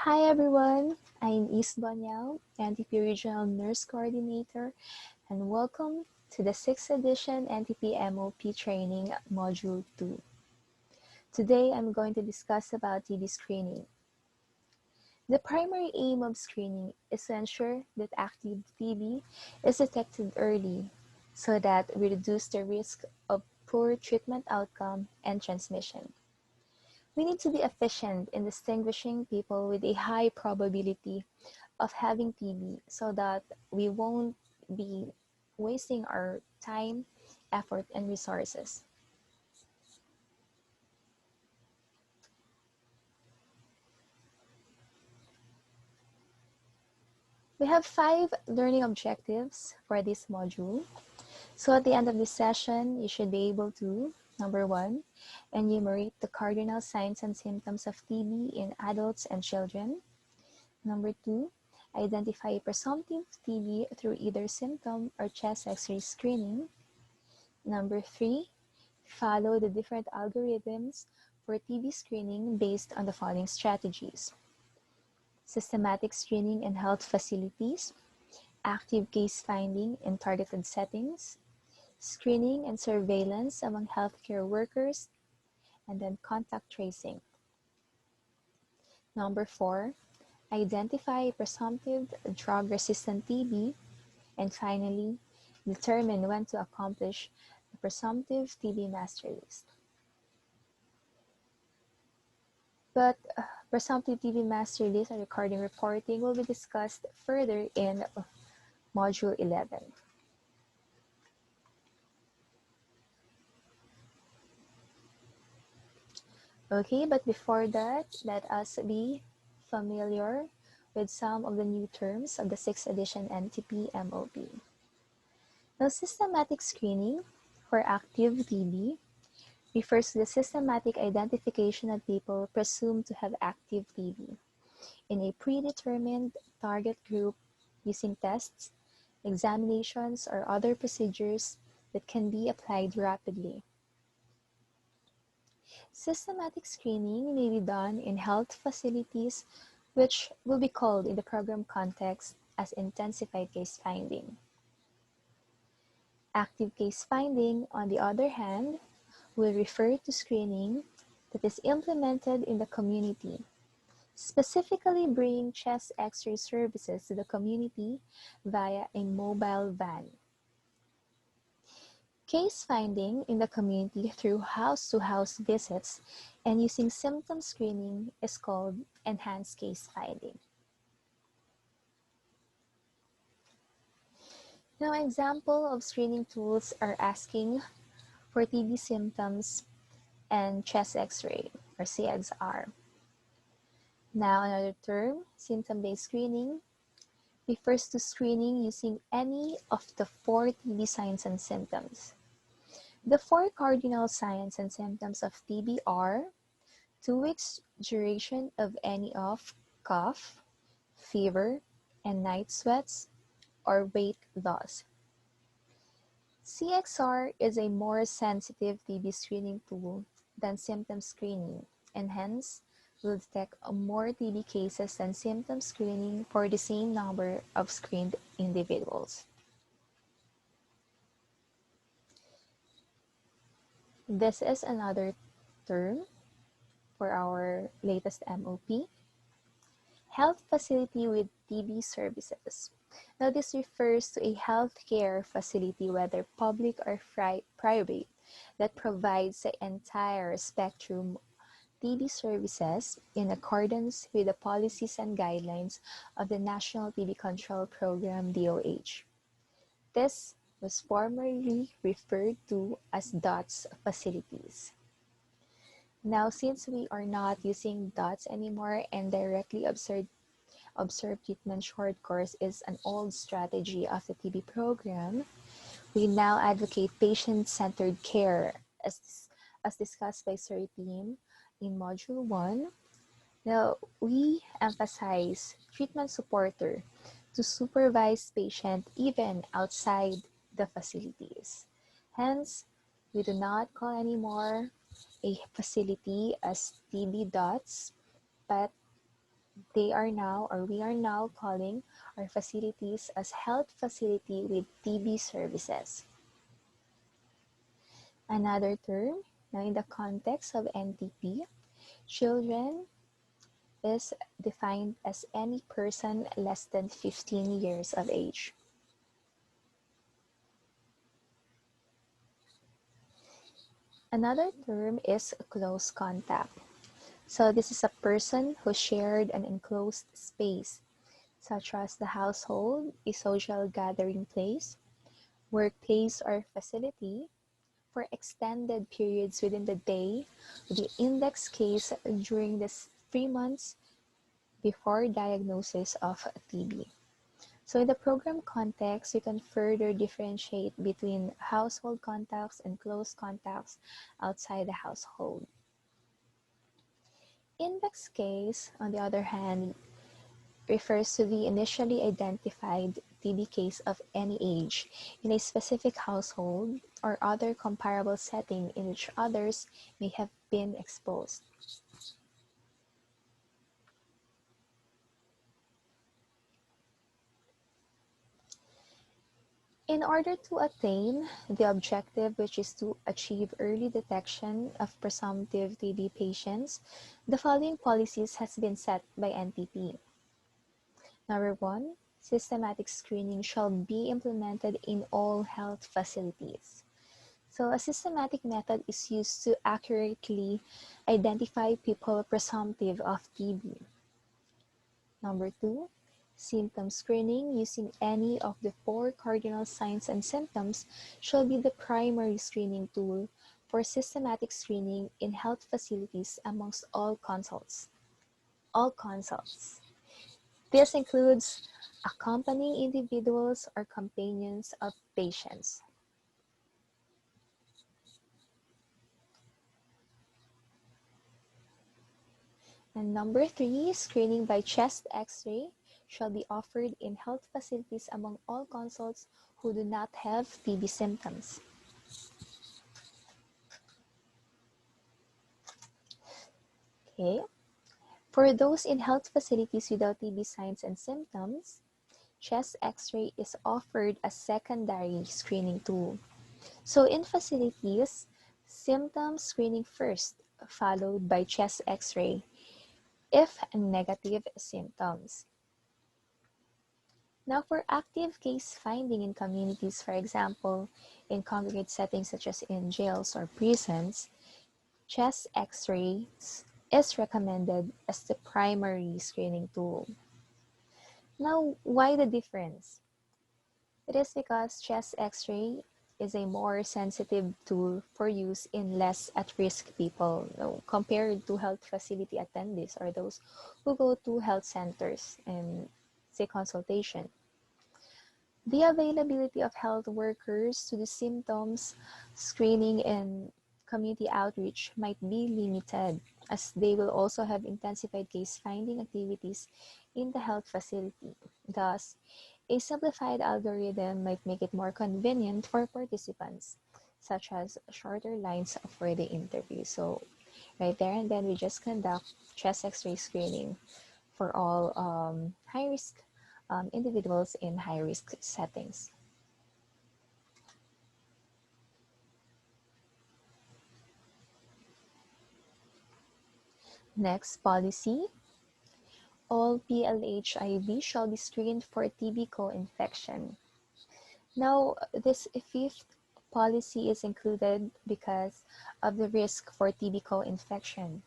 Hi everyone, I'm Zamboanga, NTP Regional Nurse Coordinator, and welcome to the 6th edition NTP MOP Training Module 2. Today I'm going to discuss about TB screening. The primary aim of screening is to ensure that active TB is detected early so that we reduce the risk of poor treatment outcome and transmission. We need to be efficient in distinguishing people with a high probability of having TB so that we won't be wasting our time, effort, and resources. We have 5 learning objectives for this module. So at the end of this session, you should be able to, number 1, enumerate the cardinal signs and symptoms of TB in adults and children. Number 2, identify presumptive TB through either symptom or chest X-ray screening. Number 3, follow the different algorithms for TB screening based on the following strategies: systematic screening in health facilities, active case finding in targeted settings, screening and surveillance among healthcare workers, and then contact tracing. Number 4, identify presumptive drug-resistant TB, and finally, determine when to accomplish the presumptive TB master list. But presumptive TB master list and recording reporting will be discussed further in Module 11. Okay, but before that, let us be familiar with some of the new terms of the 6th edition NTP MOP. Now, systematic screening for active TB refers to the systematic identification of people presumed to have active TB in a predetermined target group using tests, examinations, or other procedures that can be applied rapidly. Systematic screening may be done in health facilities, which will be called in the program context as intensified case finding. Active case finding, on the other hand, will refer to screening that is implemented in the community, specifically bringing chest X-ray services to the community via a mobile van. Case finding in the community through house-to-house visits and using symptom screening is called enhanced case finding. Now, an example of screening tools are asking for TB symptoms and chest X-ray, or CXR. Now, another term, symptom-based screening, refers to screening using any of the 4 TB signs and symptoms. The 4 cardinal signs and symptoms of TB are 2 weeks duration of any of cough, fever, and night sweats, or weight loss. CXR is a more sensitive TB screening tool than symptom screening, and hence will detect more TB cases than symptom screening for the same number of screened individuals. This is another term for our latest MOP, health facility with TB services. Now, this refers to a healthcare facility, whether public or private, that provides the entire spectrum TB services in accordance with the policies and guidelines of the National TB Control Program, DOH. This was formerly referred to as DOTS facilities. Now, since we are not using DOTS anymore and directly observed treatment short course is an old strategy of the TB program, we now advocate patient-centered care as discussed by Sir Team in Module 1. Now, we emphasize treatment supporter to supervise patient even outside the facilities. Hence, we do not call anymore a facility as TB DOTS, but we are now calling our facilities as health facility with TB services. Another term, now in the context of NTP, children is defined as any person less than 15 years of age. Another term is close contact. So this is a person who shared an enclosed space, such as the household, a social gathering place, workplace, or facility, for extended periods within the day, the index case during the 3 months before diagnosis of TB. So in the program context, you can further differentiate between household contacts and close contacts outside the household. Index case, on the other hand, refers to the initially identified TB case of any age in a specific household or other comparable setting in which others may have been exposed. In order to attain the objective, which is to achieve early detection of presumptive TB patients, the following policies has been set by NTP. Number 1, systematic screening shall be implemented in all health facilities. So a systematic method is used to accurately identify people presumptive of TB. Number 2, symptom screening using any of the 4 cardinal signs and symptoms shall be the primary screening tool for systematic screening in health facilities amongst all consults. This includes accompanying individuals or companions of patients. And number 3, screening by chest X-ray shall be offered in health facilities among all consults who do not have TB symptoms. Okay. For those in health facilities without TB signs and symptoms, chest X-ray is offered as secondary screening tool. So in facilities, symptom screening first, followed by chest X-ray if negative symptoms. Now for active case finding in communities, for example, in congregate settings such as in jails or prisons, chest X-rays is recommended as the primary screening tool. Now, why the difference? It is because chest X-ray is a more sensitive tool for use in less at-risk people compared to health facility attendees or those who go to health centers and seek consultation. The availability of health workers to do symptoms screening and community outreach might be limited, as they will also have intensified case finding activities in the health facility. Thus, a simplified algorithm might make it more convenient for participants, such as shorter lines for the interview. So right there and then we just conduct chest X-ray screening for all high-risk individuals in high-risk settings. Next policy, all PLHIV shall be screened for TB co-infection. Now, this fifth policy is included because of the risk for TB co-infection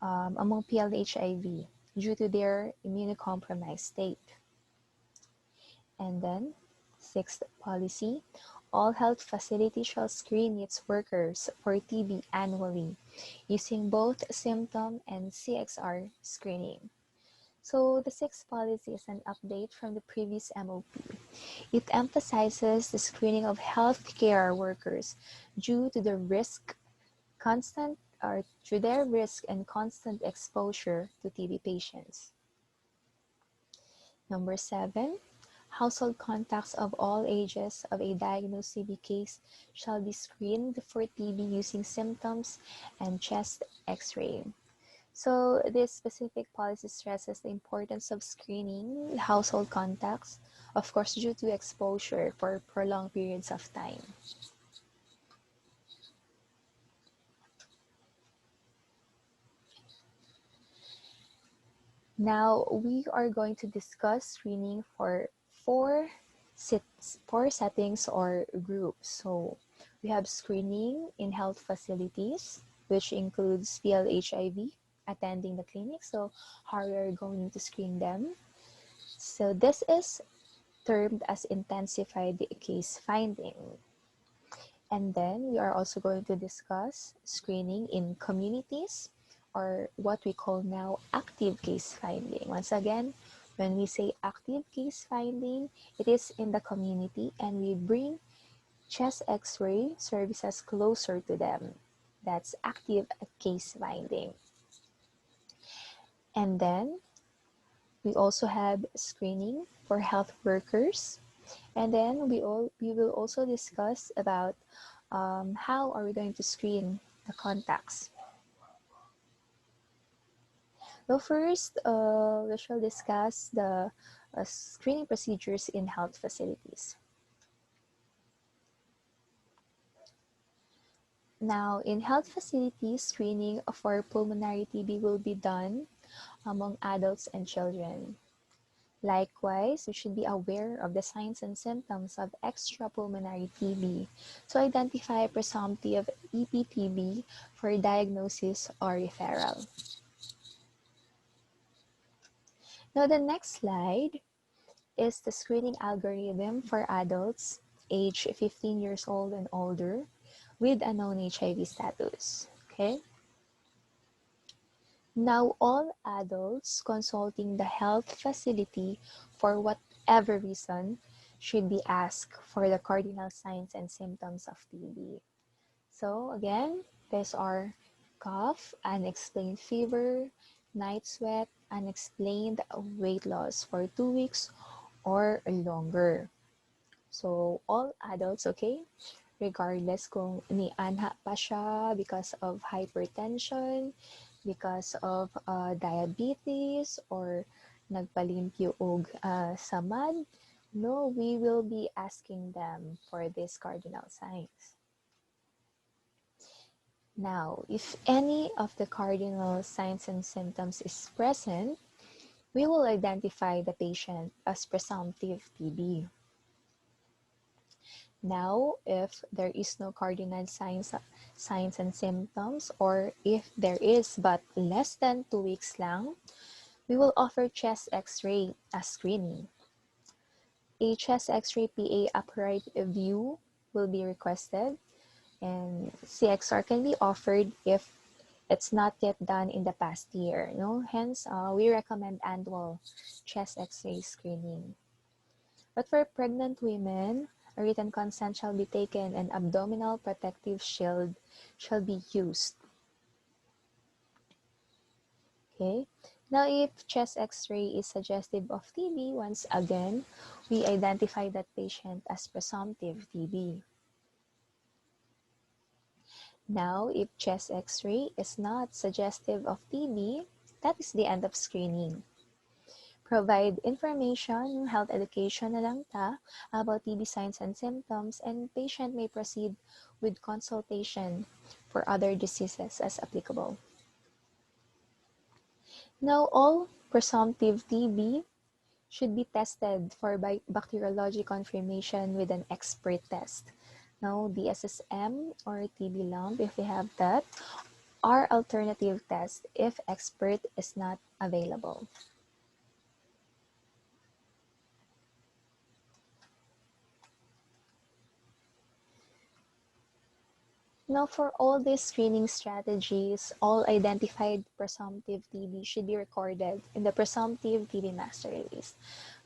among PLHIV due to their immunocompromised state. And then, sixth policy, all health facilities shall screen its workers for TB annually using both symptom and CXR screening. So the sixth policy is an update from the previous MOP. It emphasizes the screening of healthcare workers due to their risk and constant exposure to TB patients. Number 7, household contacts of all ages of a diagnosed TB case shall be screened for TB using symptoms and chest X-ray. So this specific policy stresses the importance of screening household contacts, of course due to exposure for prolonged periods of time. Now we are going to discuss screening for four settings or groups. So we have screening in health facilities, which includes PLHIV, attending the clinic. So how we are going to screen them. So this is termed as intensified case finding. And then we are also going to discuss screening in communities, or what we call now active case finding. Once again, when we say active case finding, it is in the community and we bring chest x-ray services closer to them. That's active case finding. And then we also have screening for health workers. And then we will also discuss about how are we going to screen the contacts. So first, we shall discuss the screening procedures in health facilities. Now, in health facilities, screening for pulmonary TB will be done among adults and children. Likewise, you should be aware of the signs and symptoms of extrapulmonary TB to identify presumptive EPTB for diagnosis or referral. Now, the next slide is the screening algorithm for adults age 15 years old and older with a known HIV status. Okay. Now, all adults consulting the health facility for whatever reason should be asked for the cardinal signs and symptoms of TB. So again, these are cough, unexplained fever, night sweat, unexplained weight loss for 2 weeks or longer. So all adults, okay? Regardless kung ni-anha pa siya because of hypertension, because of diabetes, or nagpalimpyo og samad, no, we will be asking them for these cardinal signs. Now, if any of the cardinal signs and symptoms is present, we will identify the patient as presumptive TB. Now, if there is no cardinal signs and symptoms, or if there is but less than 2 weeks lang, we will offer chest x-ray as screening. A chest x-ray PA upright view will be requested, and CXR can be offered if it's not yet done in the past year. No? Hence, we recommend annual chest x-ray screening. But for pregnant women, a written consent shall be taken and abdominal protective shield shall be used. Okay. Now, if chest x-ray is suggestive of TB, once again, we identify that patient as presumptive TB. Now, if chest x-ray is not suggestive of TB, that is the end of screening. Provide information, health education na lang ta about TB signs and symptoms, and patient may proceed with consultation for other diseases as applicable. Now, all presumptive TB should be tested for bacteriological confirmation with an Xpert test. Now, DSSM or TB lump, if we have that, are alternative tests if Xpert is not available. Now, for all these screening strategies, all identified presumptive TB should be recorded in the Presumptive TB Master List,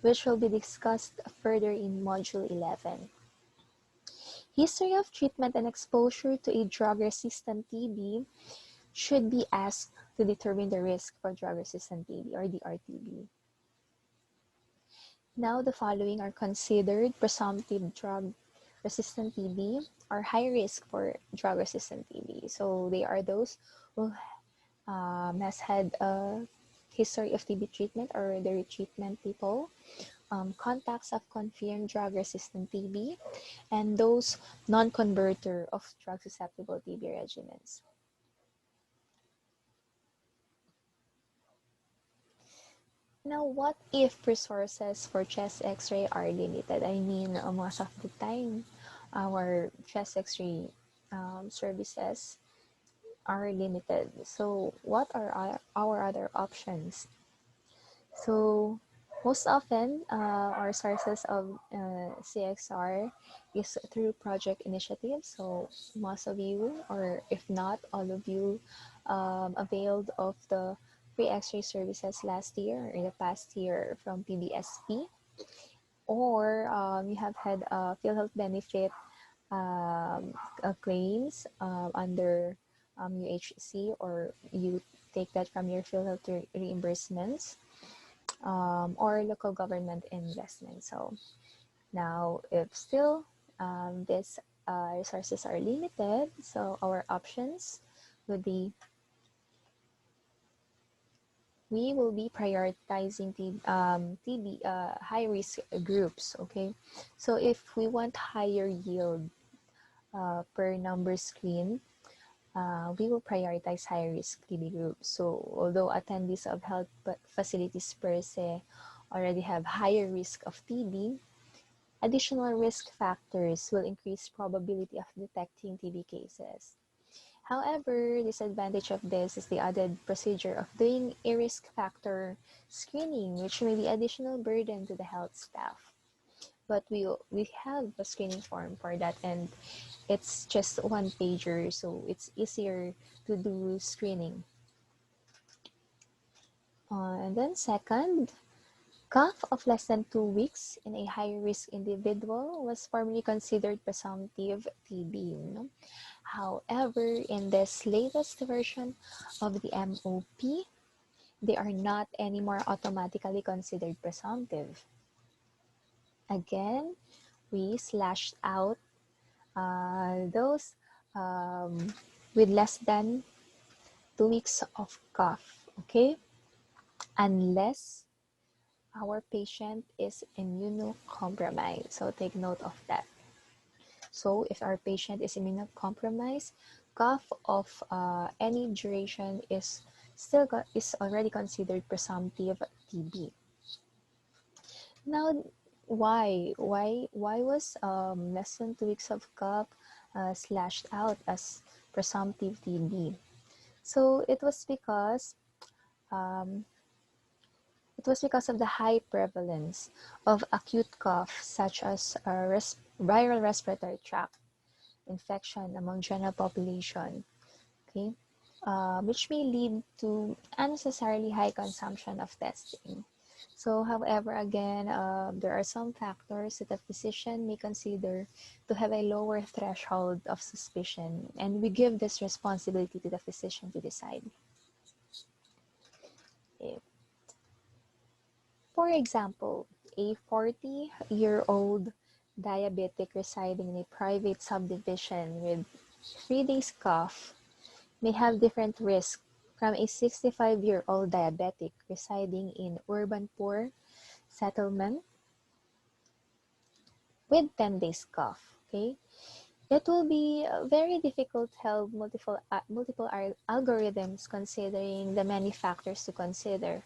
which will be discussed further in Module 11. History of treatment and exposure to a drug-resistant TB should be asked to determine the risk for drug-resistant TB or DRTB. Now, the following are considered presumptive drug-resistant TB or high risk for drug-resistant TB. So they are those who has had a history of TB treatment or the retreatment people, contacts of confirmed drug-resistant TB, and those non-converter of drug-susceptible TB regimens. Now, what if resources for chest X-ray are limited? I mean, most of the time, our chest X-ray services are limited. So, what are our other options? So, most often, our sources of CXR is through project initiatives. So, most of you, or if not all of you, availed of the free X-ray services last year or in the past year from PBSP, or you have had PhilHealth benefit claims under UHC, or you take that from your PhilHealth reimbursements, or local government investment. So now, if still these resources are limited, so our options would be, we will be prioritizing TB high-risk groups, okay? So if we want higher yield per number screen, we will prioritize high-risk TB groups. So although attendees of health facilities per se already have higher risk of TB, additional risk factors will increase probability of detecting TB cases. However, disadvantage of this is the added procedure of doing a risk factor screening, which may be additional burden to the health staff. But we have a screening form for that, and it's just one pager, so it's easier to do screening. And then second, cough of less than 2 weeks in a high-risk individual was formerly considered presumptive TB. No? However, in this latest version of the MOP, they are not anymore automatically considered presumptive. Again, we slashed out those with less than 2 weeks of cough, okay? Unless our patient is immunocompromised. So take note of that. So if our patient is immunocompromised, cough of any duration is already considered presumptive TB. Now, why was less than 2 weeks of cough slashed out as presumptive TB? So it was because of the high prevalence of acute cough, such as viral respiratory tract infection among general population, okay, which may lead to unnecessarily high consumption of testing. So, however, again, there are some factors that a physician may consider to have a lower threshold of suspicion, and we give this responsibility to the physician to decide. Okay. For example, a 40-year-old diabetic residing in a private subdivision with 3 days cough may have different risk from a 65-year-old diabetic residing in urban poor settlement with 10 days cough. Okay, it will be very difficult to help multiple algorithms considering the many factors to consider.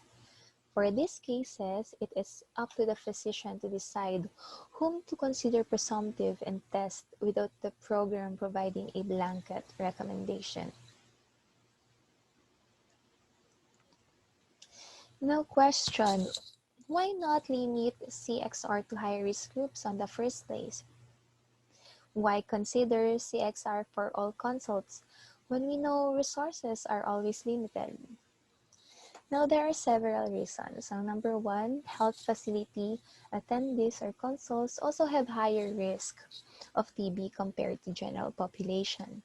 For these cases, it is up to the physician to decide whom to consider presumptive and test without the program providing a blanket recommendation. Now question, why not limit CXR to high-risk groups on the first place? Why consider CXR for all consults when we know resources are always limited? Now, there are several reasons. So, number one, health facility attendees or consults also have higher risk of TB compared to general population.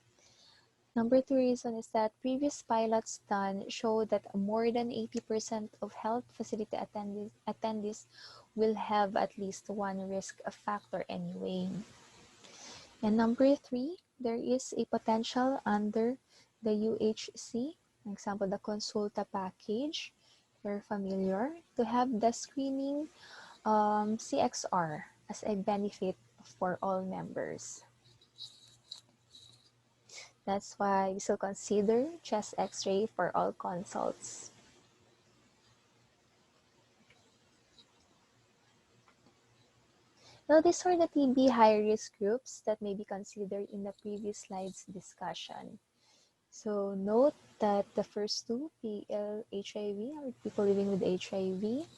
Number two reason is that previous pilots done show that more than 80% of health facility attendees will have at least one risk factor anyway. And number three, there is a potential under the UHC For example, the Consulta package, if you're familiar, to have the screening CXR as a benefit for all members. That's why we still consider chest x-ray for all consults. Now, these are the TB high-risk groups that may be considered in the previous slide's discussion. So note that the first two, PLHIV, or people living with HIV,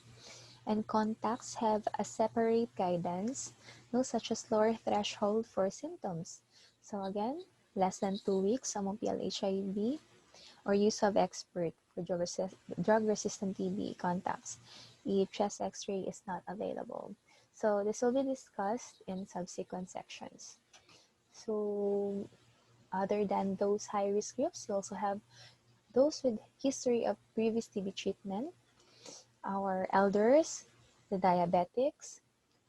and contacts have a separate guidance, such as lower threshold for symptoms. So again, less than 2 weeks among PLHIV, or use of Xpert for drug-resistant TB contacts if chest x-ray is not available. So this will be discussed in subsequent sections. So other than those high-risk groups, we also have those with history of previous TB treatment, our elders, the diabetics,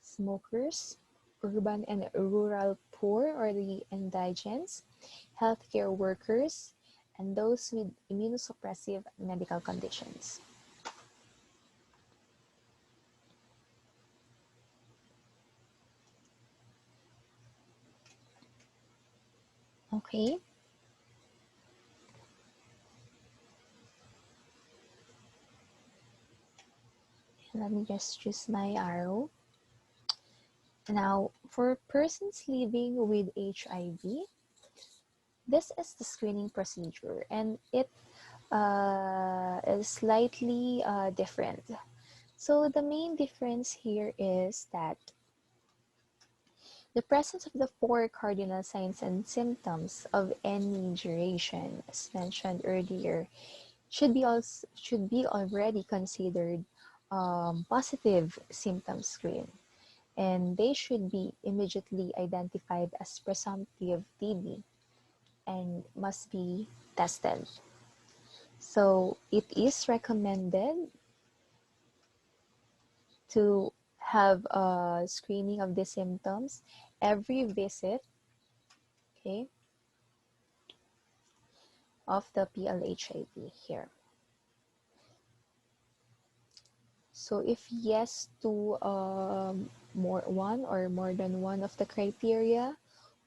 smokers, urban and rural poor or the indigents, healthcare workers, and those with immunosuppressive medical conditions. Okay. Let me just choose my arrow. Now, for persons living with HIV, this is the screening procedure, and it is slightly different. So the main difference here is that the presence of the 4 cardinal signs and symptoms of any duration, as mentioned earlier, should be already considered positive symptom screen, and they should be immediately identified as presumptive TB and must be tested. So it is recommended to have a screening of the symptoms every visit, okay, of the PLHIV here. So if yes to one or more than one of the criteria,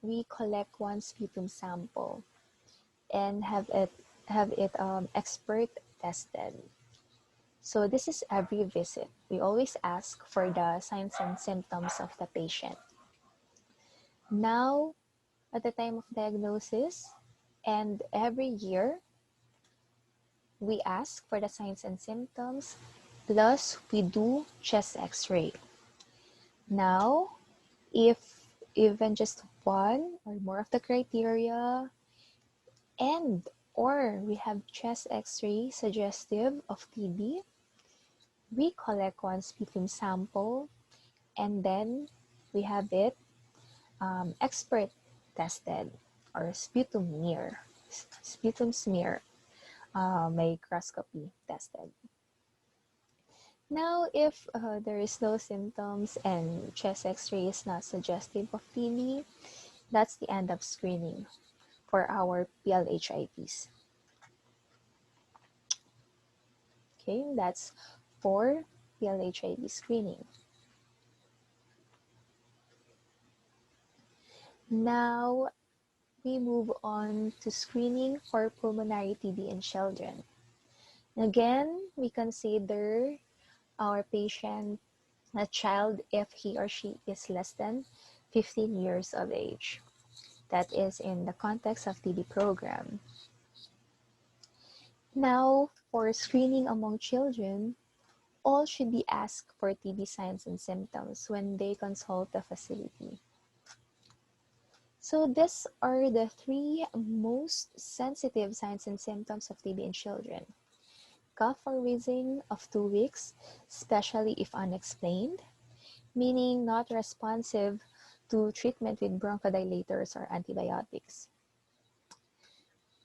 we collect one sputum sample and have it Xpert tested. So this is every visit. We always ask for the signs and symptoms of the patient. Now, at the time of diagnosis and every year, we ask for the signs and symptoms, plus we do chest x-ray. Now, if even just one or more of the criteria and or we have chest x-ray suggestive of TB, we collect one sputum sample and then we have it Xpert tested or sputum smear microscopy tested. Now, if there is no symptoms and chest x-ray is not suggestive of TB, that's the end of screening for our PLHIVs. Okay, that's for PLHIV screening. Now, we move on to screening for pulmonary TB in children. Again, we consider our patient a child if he or she is less than 15 years of age. That is in the context of TB program. Now, for screening among children, all should be asked for TB signs and symptoms when they consult the facility. So these are the 3 most sensitive signs and symptoms of TB in children. Cough or wheezing of 2 weeks, especially if unexplained, meaning not responsive to treatment with bronchodilators or antibiotics.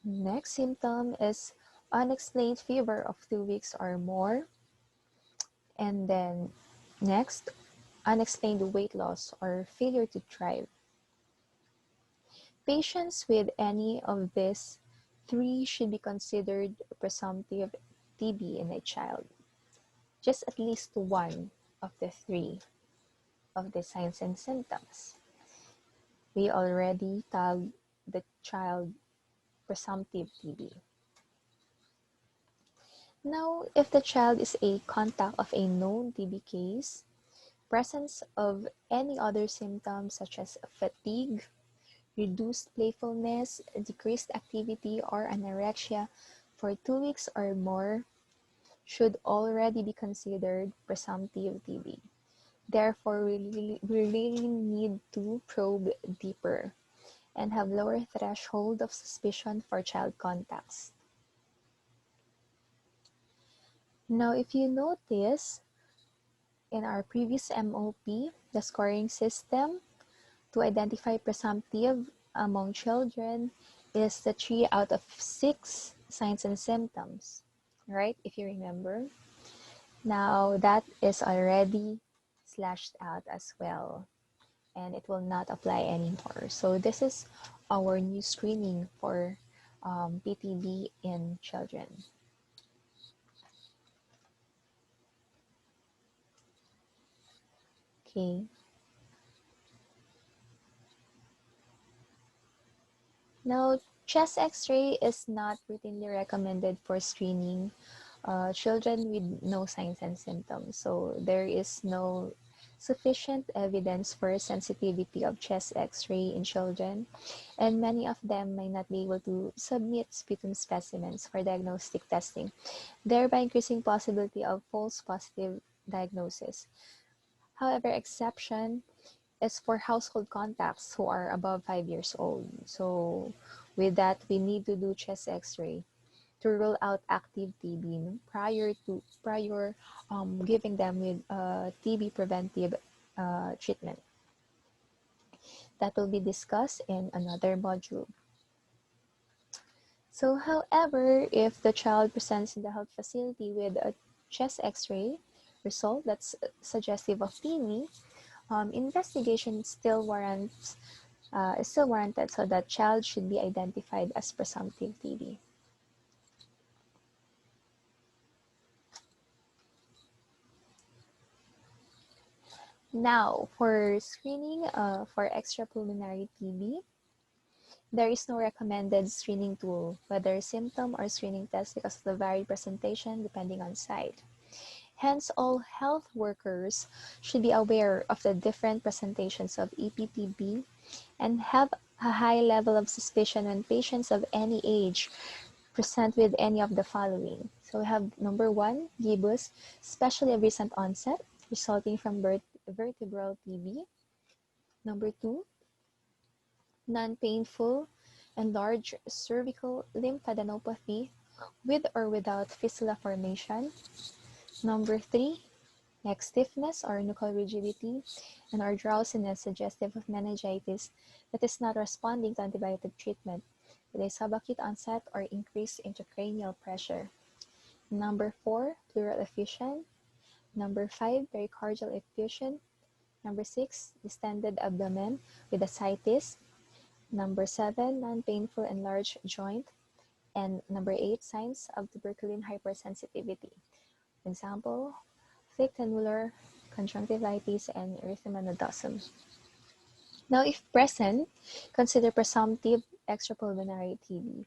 Next symptom is unexplained fever of 2 weeks or more. And then next, unexplained weight loss or failure to thrive. Patients with any of these 3 should be considered presumptive TB in a child. Just at least one of the 3 of the signs and symptoms. We already tagged the child presumptive TB. Now, if the child is a contact of a known TB case, presence of any other symptoms such as fatigue, reduced playfulness, decreased activity, or anorexia for 2 weeks or more should already be considered presumptive TB. Therefore, we really need to probe deeper and have lower threshold of suspicion for child contacts. Now, if you notice, in our previous MOP, the scoring system to identify presumptive among children is the 3 out of 6 signs and symptoms, right? If you remember. Now, that is already slashed out as well, and it will not apply anymore. So this is our new screening for PTB in children. Okay. Now, chest X-ray is not routinely recommended for screening children with no signs and symptoms. So there is no sufficient evidence for sensitivity of chest X-ray in children, and many of them might not be able to submit sputum specimens for diagnostic testing, thereby increasing possibility of false positive diagnosis. However, exception is for household contacts who are above 5 years old. So with that, we need to do chest X-ray to rule out active TB prior giving them with TB preventive treatment. That will be discussed in another module. So, however, if the child presents in the health facility with a chest X-ray result that's suggestive of TB, investigation still warrants is still warranted, so that child should be identified as presumptive TB. Now, for screening for extrapulmonary TB, there is no recommended screening tool, whether symptom or screening test, because of the varied presentation depending on site. Hence, all health workers should be aware of the different presentations of EPTB and have a high level of suspicion when patients of any age present with any of the following. So we have number 1, Gibbus, especially of recent onset, resulting from vertebral TB. Number 2, non-painful and large cervical lymphadenopathy with or without fistula formation. Number 3, neck stiffness or nuchal rigidity and or drowsiness suggestive of meningitis that is not responding to antibiotic treatment, with a subacute onset or increased intracranial pressure. Number 4, pleural effusion. Number 5, pericardial effusion. Number 6, distended abdomen with ascites. Number 7, non-painful and large joint. And number 8, signs of tuberculin hypersensitivity. Example, thick annular conjunctivitis and erythema nodosum. Now, if present, consider presumptive extrapulmonary TB.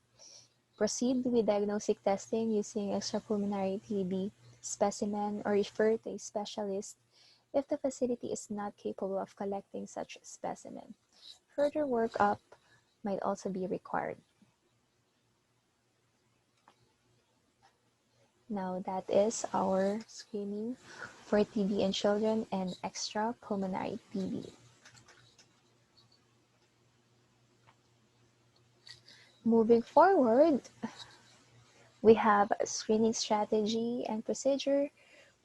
Proceed with diagnostic testing using extrapulmonary TB specimen or refer to a specialist if the facility is not capable of collecting such specimen. Further workup might also be required. Now, that is our screening for TB in children and extrapulmonary TB. Moving forward, we have a screening strategy and procedure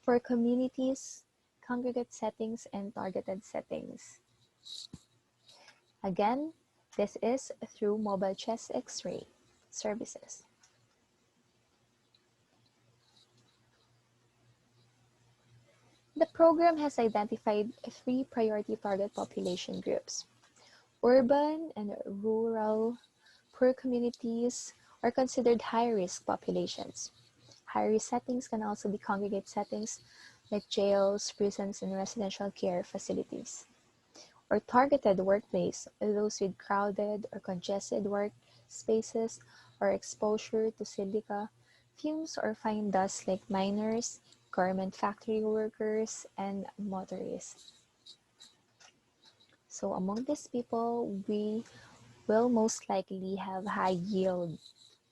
for communities, congregate settings, and targeted settings. Again, this is through mobile chest X-ray services. The program has identified 3 priority target population groups: urban and rural, poor communities, are considered high-risk populations. High-risk settings can also be congregate settings like jails, prisons, and residential care facilities. Or targeted workplace, those with crowded or congested work spaces or exposure to silica, fumes, or fine dust like miners, garment factory workers, and motorists. So among these people, we will most likely have high yield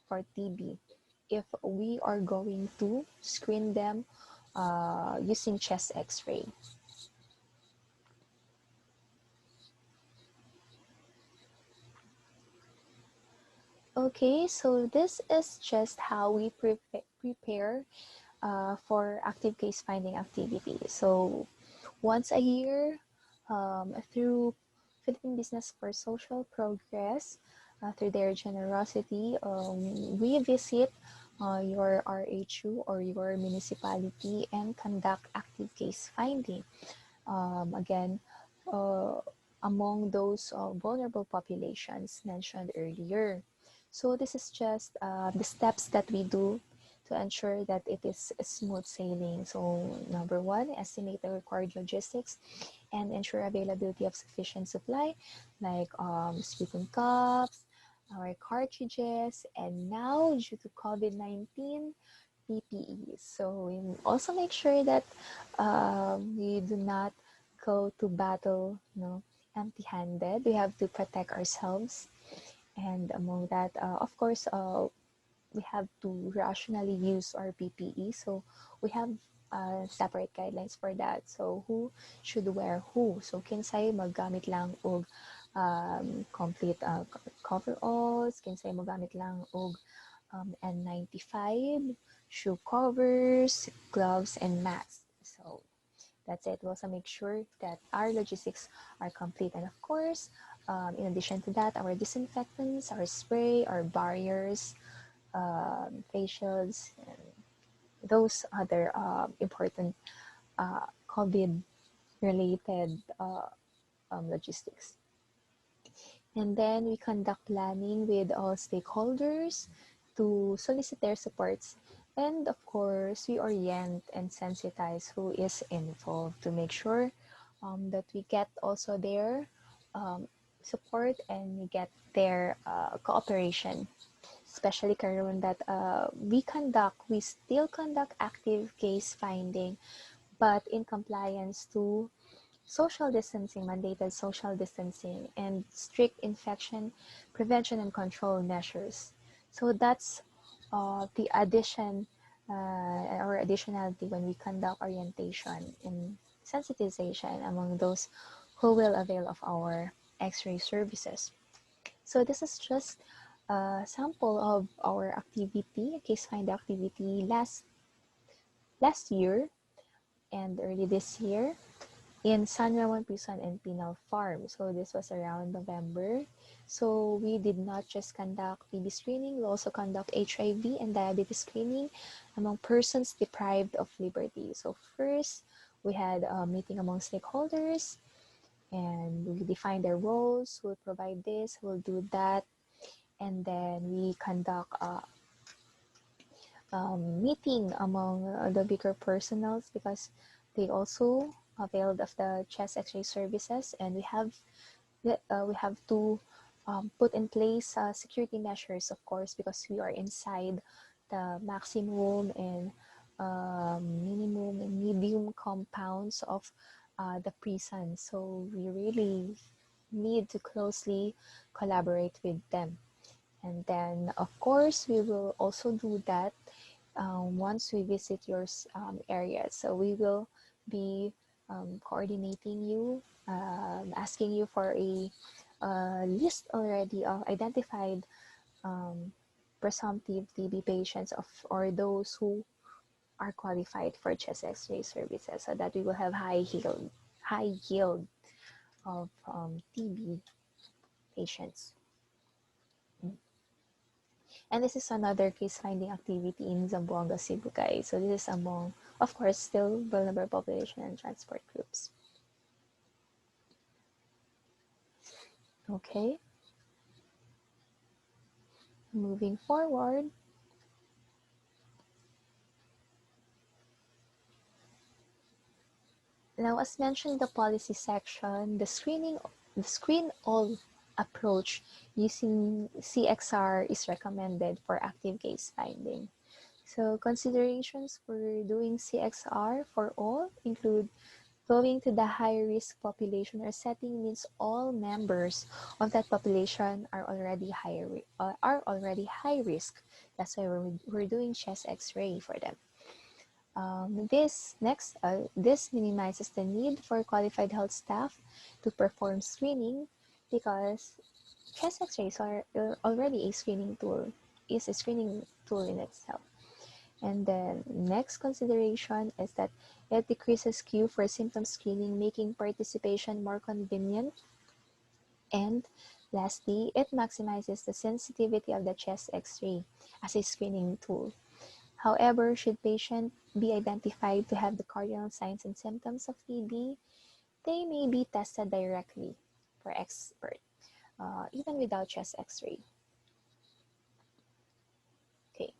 for TB if we are going to screen them using chest x-ray. Okay, so this is just how we prepare for active case finding activity. So once a year, through Philippine Business for Social Progress, through their generosity, we visit your RHU or your municipality and conduct active case finding. Again, among those vulnerable populations mentioned earlier. So this is just the steps that we do to ensure that it is smooth sailing. So number one, estimate the required logistics and ensure availability of sufficient supply, like sputum cups, our cartridges, and now due to COVID-19, PPEs. So we also make sure that we do not go to battle, empty-handed. We have to protect ourselves, and among that, of course, we have to rationally use our PPE. So we have separate guidelines for that. So who should wear who? So kinsay maggamit lang og complete coveralls, kinsay maggamit lang og N95, shoe covers, gloves, and masks. So that's it. We also make sure that our logistics are complete. And of course, in addition to that, our disinfectants, our spray, our barriers, facials, and those other important COVID-related logistics. And then we conduct planning with all stakeholders to solicit their supports. And of course, we orient and sensitize who is involved to make sure that we get also their support and we get their cooperation. Especially karon that we still conduct active case finding, but in compliance to social distancing, mandated social distancing, and strict infection prevention and control measures. So that's the addition or additionality when we conduct orientation and sensitization among those who will avail of our X-ray services. So this is just a sample of our activity, case find activity last year and early this year in San Ramon Prison and Penal Farm. So this was around November. So we did not just conduct TB screening, we also conduct HIV and diabetes screening among persons deprived of liberty. So first, we had a meeting among stakeholders and we defined their roles, who will provide this, who will do that, and then we conduct a meeting among the bigger personals because they also availed of the chest X-ray services, and we have to put in place security measures, of course, because we are inside the maximum and minimum and medium compounds of the prison. So we really need to closely collaborate with them. And then, of course, we will also do that once we visit your areas. So we will be coordinating you, asking you for a list already of identified presumptive TB patients or those who are qualified for chest X-ray services, so that we will have high yield of TB patients. And this is another case finding activity in Zamboanga, Sibugay. So this is among, of course, still vulnerable population and transport groups. Okay. Moving forward, now as mentioned in the policy section, the screen all approach using CXR is recommended for active case finding. So considerations for doing CXR for all include going to the high-risk population or setting means all members of that population are already high risk. That's why we're doing chest X-ray for them. This minimizes the need for qualified health staff to perform screening because chest X-rays are already a screening tool. Is a screening tool in itself. And then next consideration is that it decreases queue for symptom screening, making participation more convenient. And lastly, it maximizes the sensitivity of the chest X-ray as a screening tool. However, should patient be identified to have the cardinal signs and symptoms of TB, they may be tested directly for Xpert, even without chest X-ray. Okay.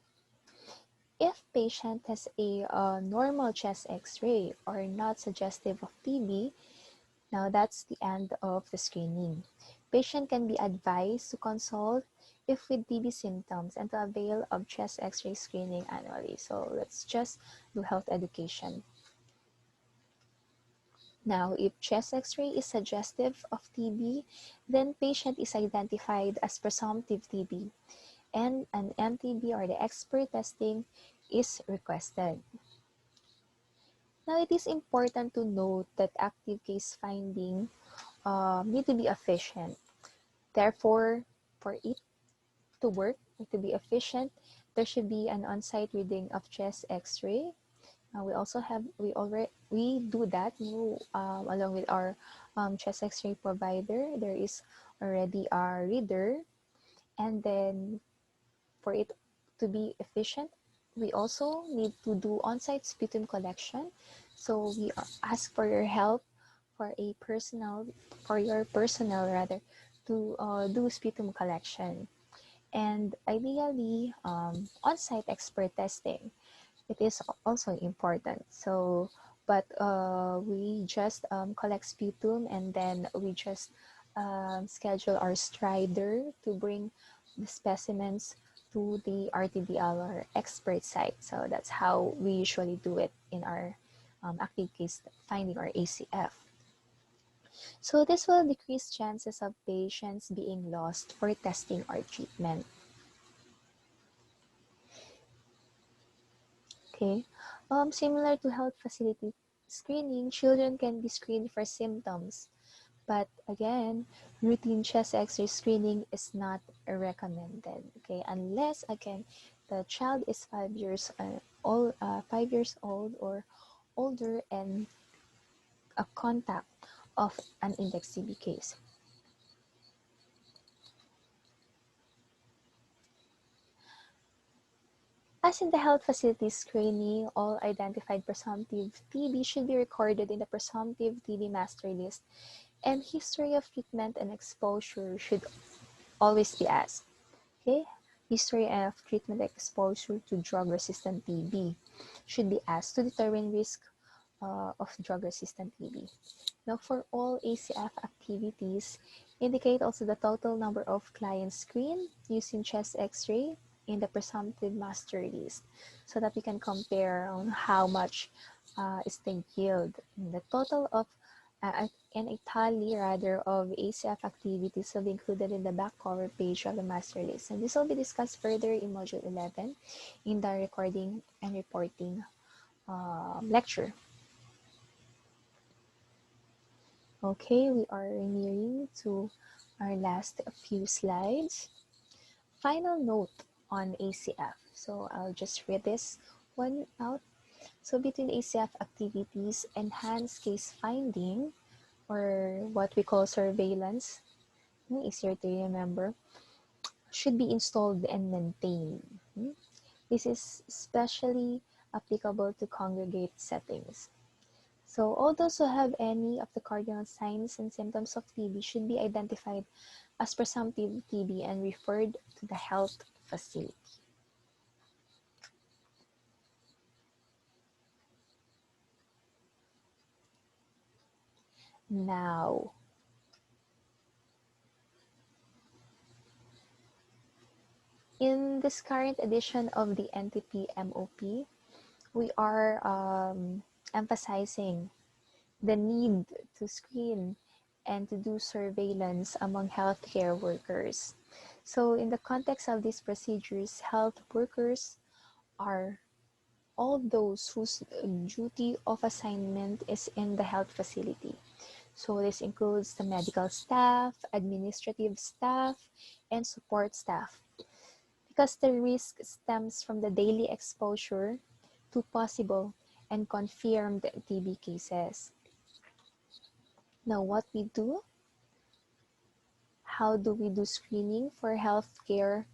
If patient has a normal chest X-ray or not suggestive of TB, now that's the end of the screening. Patient can be advised to consult if with TB symptoms and to avail of chest X-ray screening annually. So let's just do health education. Now, if chest X-ray is suggestive of TB, then patient is identified as presumptive TB and an MTB or the Xpert testing is requested. Now, it is important to note that active case finding need to be efficient. Therefore, for it to work, to be efficient, there should be an on-site reading of chest X-ray. We do that along with our chest X-ray provider. There is already a reader, and then for it to be efficient, we also need to do on-site sputum collection. So we ask for your help for your personnel rather to do sputum collection, and ideally on-site Xpert testing. It is also important. So, but we just collect sputum and then we just schedule our strider to bring the specimens to the RTDL or Xpert site. So that's how we usually do it in our active case finding or ACF. So this will decrease chances of patients being lost for testing or treatment. Okay, similar to health facility screening, children can be screened for symptoms, but again, routine chest X-ray screening is not recommended. Okay, unless again the child is 5 years old, 5 years old or older, and a contact of an index TB case. As in the health facility screening, all identified presumptive TB should be recorded in the presumptive TB master list, and history of treatment and exposure should always be asked. Okay, history of treatment exposure to drug-resistant TB should be asked to determine risk of drug-resistant TB. Now, for all ACF activities, indicate also the total number of clients screened using chest X-ray in the presumptive master list so that we can compare on how much is the yield. And the total of and a tally rather of ACF activities will be included in the back cover page of the master list. And this will be discussed further in Module 11 in the recording and reporting lecture. Okay, we are nearing to our last few slides. Final note on ACF. So I'll just read this one out. So between ACF activities, enhanced case finding, or what we call surveillance, easier to remember, should be installed and maintained. This is especially applicable to congregate settings. So all those who have any of the cardinal signs and symptoms of TB should be identified as presumptive TB and referred to the health facility. Now, in this current edition of the NTP MOP, we are emphasizing the need to screen and to do surveillance among healthcare workers. So in the context of these procedures, health workers are all those whose duty of assignment is in the health facility. So this includes the medical staff, administrative staff, and support staff, because the risk stems from the daily exposure to possible and confirmed TB cases. Now, what we do? How do we do screening for healthcare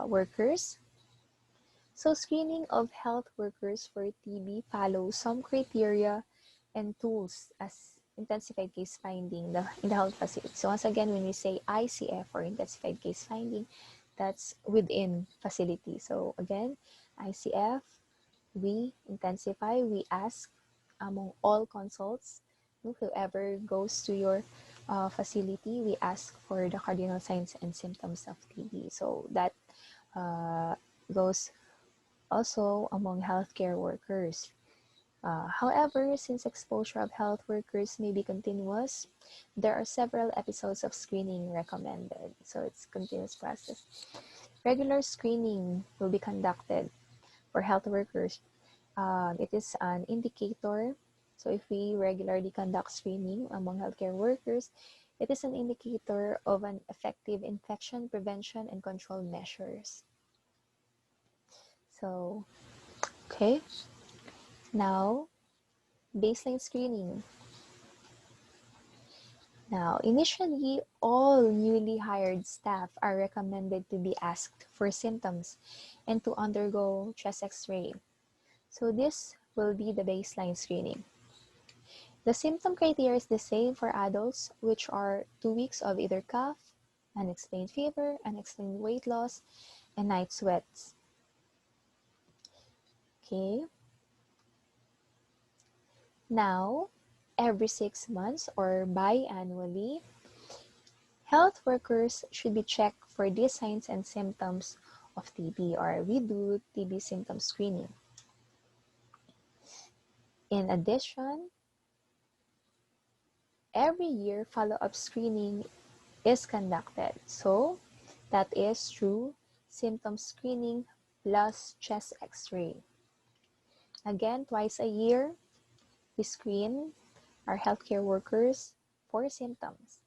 workers? So screening of health workers for TB follows some criteria and tools as intensified case finding in the health facility. So once again, when we say ICF or intensified case finding, that's within facility. So again, ICF, we intensify, we ask among all consults, whoever goes to your facility, we ask for the cardinal signs and symptoms of TB. So that goes also among healthcare workers. However, since exposure of health workers may be continuous, there are several episodes of screening recommended. So it's a continuous process. Regular screening will be conducted for health workers. It is an indicator. So if we regularly conduct screening among healthcare workers, it is an indicator of an effective infection prevention and control measures. So, okay. Now, baseline screening. Now, initially, all newly hired staff are recommended to be asked for symptoms and to undergo chest x-ray. So this will be the baseline screening. The symptom criteria is the same for adults, which are 2 weeks of either cough, unexplained fever, unexplained weight loss, and night sweats. Okay. Now, every 6 months or biannually, health workers should be checked for these signs and symptoms of TB, or we do TB symptom screening. In addition, every year follow-up screening is conducted. So that is through symptom screening plus chest x-ray. Again, twice a year, we screen our healthcare workers for symptoms.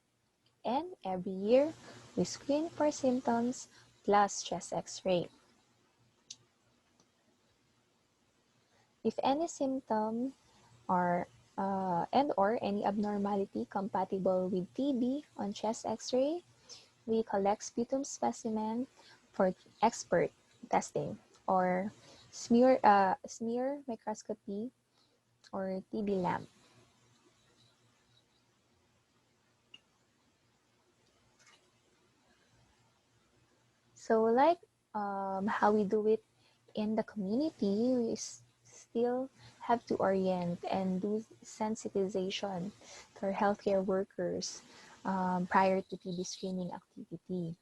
And every year, we screen for symptoms plus chest x-ray. If any symptom or any abnormality compatible with TB on chest x-ray, we collect sputum specimen for Xpert testing or smear microscopy or TB lamp. So like how we do it in the community, we still have to orient and do sensitization to our healthcare workers prior to TB screening activity.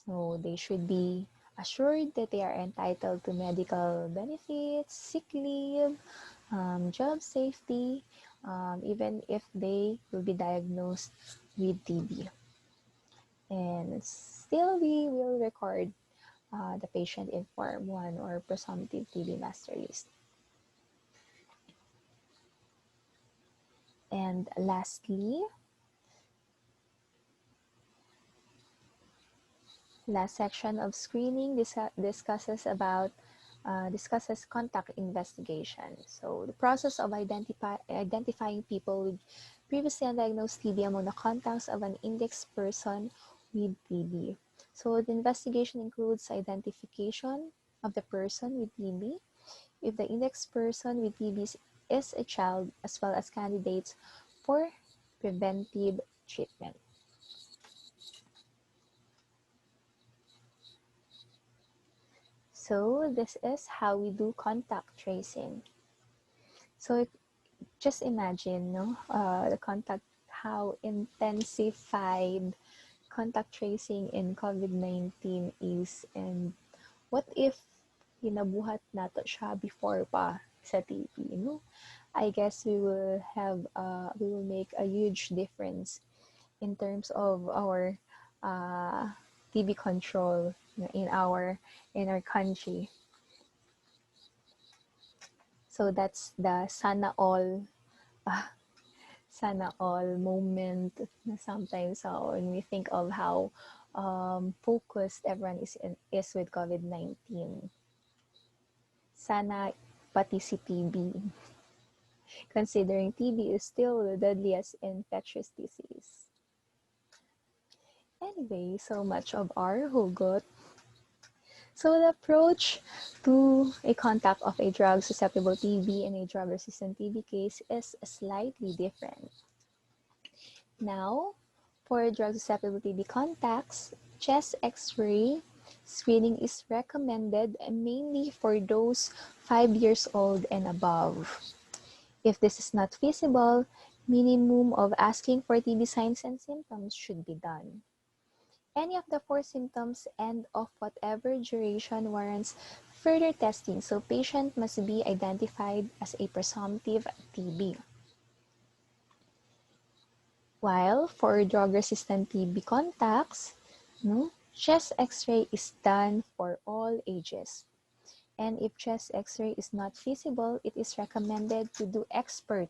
So they should be assured that they are entitled to medical benefits, sick leave, job safety, even if they will be diagnosed with TB. And still we will record the patient in Form 1 or Presumptive TB Master List. And lastly, last section of screening discusses contact investigation. So the process of identifying people with previously undiagnosed TB among the contacts of an indexed person with TB. So the investigation includes identification of the person with TB, if the indexed person with TB is a child, as well as candidates for preventive treatment. So this is how we do contact tracing. So just imagine, no, how intensified contact tracing in COVID-19 is, and what if hinabuhat nato siya before pa sa TB, no? I guess we will make a huge difference in terms of our TB control in our country. So that's the sana all moment na sometimes when we think of how focused everyone is with COVID-19. Sana pati si TB, considering TB is still the deadliest infectious disease. Anyway, so much of our hugot. So the approach to a contact of a drug-susceptible TB and a drug-resistant TB case is slightly different. Now, for drug-susceptible TB contacts, chest X-ray screening is recommended mainly for those 5 years old and above. If this is not feasible, minimum of asking for TB signs and symptoms should be done. Any of the 4 symptoms and of whatever duration warrants further testing, so patient must be identified as a presumptive TB. While for drug-resistant TB contacts, chest X-ray is done for all ages. And if chest X-ray is not feasible, it is recommended to do Xpert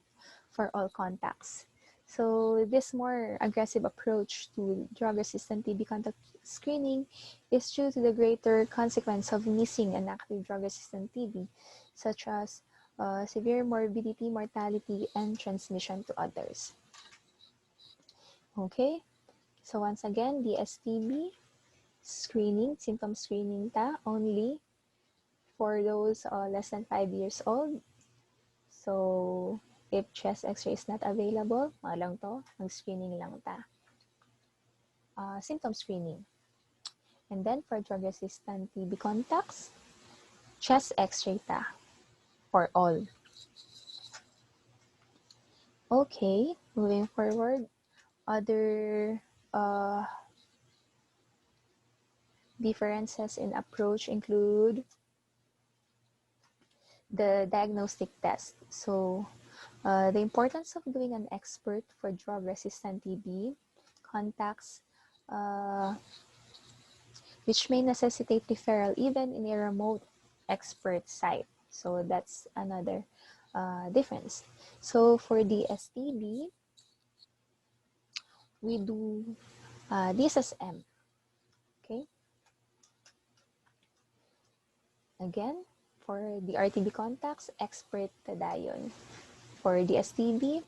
for all contacts. So this more aggressive approach to drug-resistant TB contact screening is due to the greater consequence of missing an active drug-resistant TB, such as severe morbidity, mortality, and transmission to others. Okay, so once again, the STB screening, symptom screening only for those less than 5 years old. So, if chest X-ray is not available, lang to, mag-screening lang ta. Symptom screening. And then for drug-resistant TB contacts, chest X-ray ta for all. Okay, moving forward, other differences in approach include the diagnostic test. So, the importance of doing an Xpert for drug-resistant TB contacts, which may necessitate referral even in a remote Xpert site. So that's another difference. So for the STB, we do DSSM. Okay. Again, for the RTB contacts, Xpert tadayon. For the STB,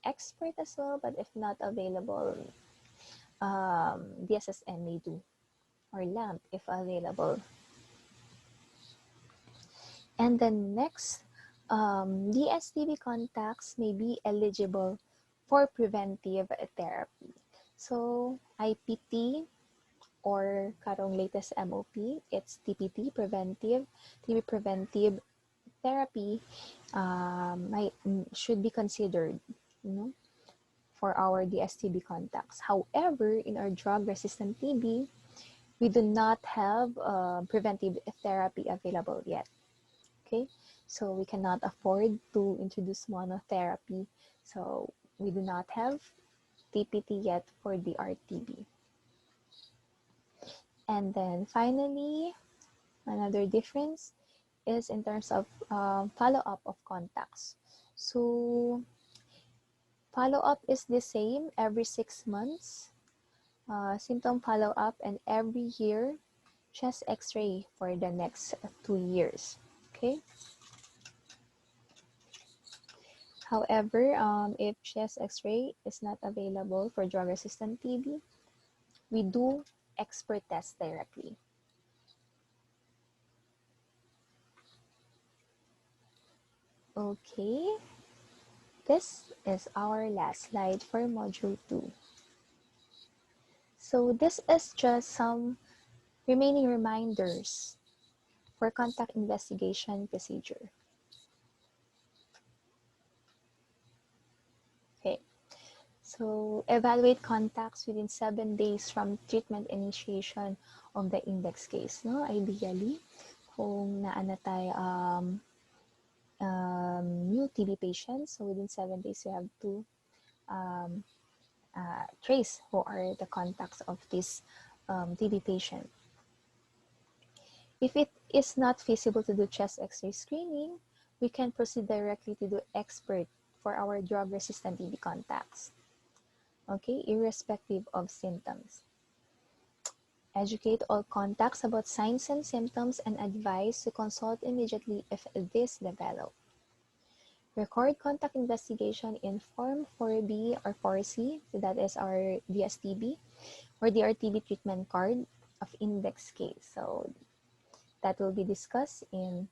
Xpert as well, but if not available, DSSM may do, or LAMP if available. And then next, the STB contacts may be eligible for preventive therapy. So IPT or karong latest MOP, it's TPT, TB preventive therapy should be considered, for our DSTB contacts. However, in our drug-resistant TB, we do not have preventive therapy available yet. Okay, so we cannot afford to introduce monotherapy. So we do not have TPT yet for the RTB. And then finally, another difference is in terms of follow-up of contacts. So follow-up is the same every 6 months, symptom follow-up, and every year chest X-ray for the next 2 years. Okay. However, if chest X-ray is not available for drug-resistant TB, we do Xpert test therapy. Okay, this is our last slide for Module 2. So this is just some remaining reminders for contact investigation procedure. Okay, so evaluate contacts within 7 days from treatment initiation of the index case. No? Ideally, kung naana tayo new TB patients, so within 7 days you have to trace who are the contacts of this TB patient. If it is not feasible to do chest X-ray screening, we can proceed directly to do Xpert for our drug-resistant TB contacts, okay, irrespective of symptoms. Educate all contacts about signs and symptoms and advise to consult immediately if this develops. Record contact investigation in Form 4B or 4C, so that is our DSTB, or the RTB treatment card of index case. So that will be discussed in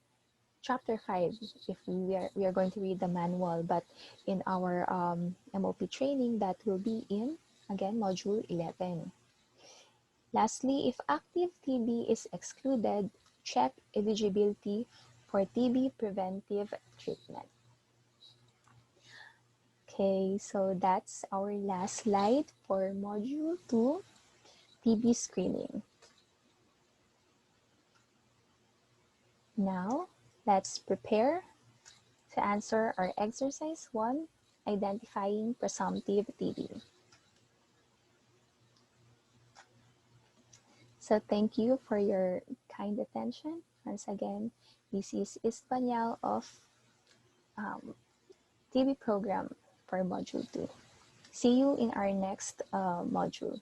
Chapter 5 if we are going to read the manual, but in our MOP training, that will be in, again, Module 11. Lastly, if active TB is excluded, check eligibility for TB preventive treatment. Okay, so that's our last slide for Module 2, TB screening. Now, let's prepare to answer our exercise 1, identifying presumptive TB. So thank you for your kind attention. Once again, this is Espanyol of TB program for Module 2. See you in our next module.